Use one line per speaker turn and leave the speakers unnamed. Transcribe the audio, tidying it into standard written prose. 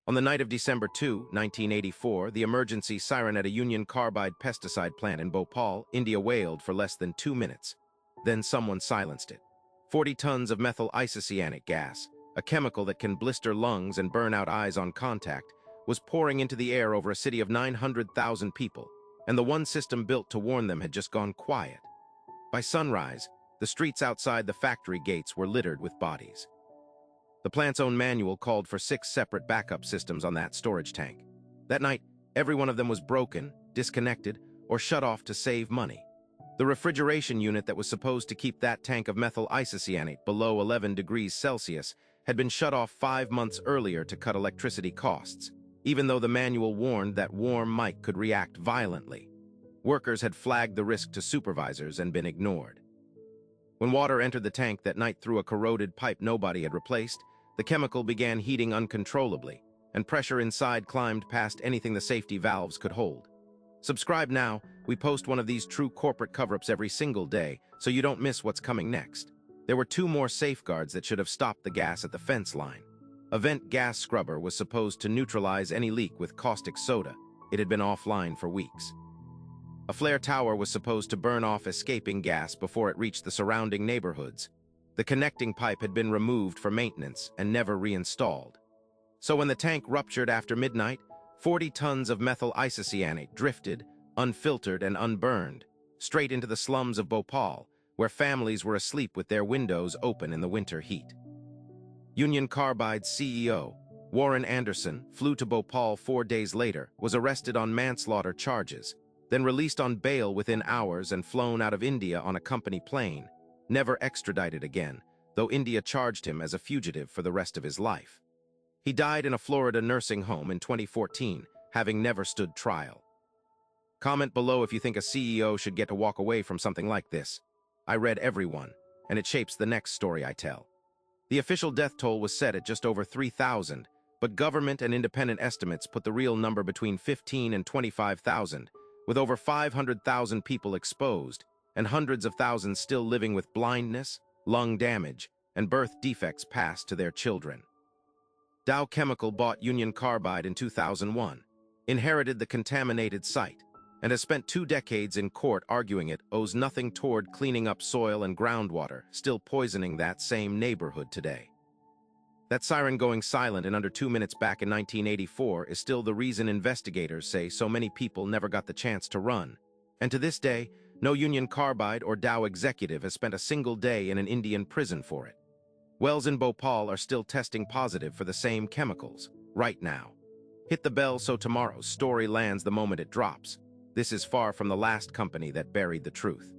On the night of December 2, 1984, the emergency siren at a Union Carbide pesticide plant in Bhopal, India wailed for less than 2 minutes. Then someone silenced it. 40 tons of methyl isocyanic gas, a chemical that can blister lungs and burn out eyes on contact, was pouring into the air over a city of 900,000 people, and the one system built to warn them had just gone quiet. By sunrise, the streets outside the factory gates were littered with bodies. The plant's own manual called for 6 separate backup systems on that storage tank. That night, every one of them was broken, disconnected, or shut off to save money. The refrigeration unit that was supposed to keep that tank of methyl isocyanate below 11 degrees Celsius had been shut off 5 months earlier to cut electricity costs, even though the manual warned that warm mic could react violently. Workers had flagged the risk to supervisors and been ignored. When water entered the tank that night through a corroded pipe nobody had replaced, the chemical began heating uncontrollably, and pressure inside climbed past anything the safety valves could hold. Subscribe now. We post one of these true corporate cover-ups every single day, so you don't miss what's coming next. There were 2 more safeguards that should have stopped the gas at the fence line. A vent gas scrubber was supposed to neutralize any leak with caustic soda. It had been offline for weeks. A flare tower was supposed to burn off escaping gas before it reached the surrounding neighborhoods. The connecting pipe had been removed for maintenance and never reinstalled. So when the tank ruptured after midnight, 40 tons of methyl isocyanate drifted, unfiltered and unburned, straight into the slums of Bhopal, where families were asleep with their windows open in the winter heat. Union Carbide's CEO, Warren Anderson, flew to Bhopal 4 days later, was arrested on manslaughter charges, then released on bail within hours and flown out of India on a company plane, never extradited again, though India charged him as a fugitive for the rest of his life. He died in a Florida nursing home in 2014, having never stood trial. Comment below if you think a CEO should get to walk away from something like this. I read every one, and it shapes the next story I tell. The official death toll was set at just over 3,000, but government and independent estimates put the real number between 15 and 25,000, with over 500,000 people exposed, and hundreds of thousands still living with blindness, lung damage, and birth defects passed to their children. Dow Chemical bought Union Carbide in 2001, inherited the contaminated site, and has spent 2 decades in court arguing it owes nothing toward cleaning up soil and groundwater, still poisoning that same neighborhood today. That siren going silent in under 2 minutes back in 1984 is still the reason investigators say so many people never got the chance to run. And to this day, no Union Carbide or Dow executive has spent a single day in an Indian prison for it. Wells in Bhopal are still testing positive for the same chemicals, right now. Hit the bell so tomorrow's story lands the moment it drops. This is far from the last company that buried the truth.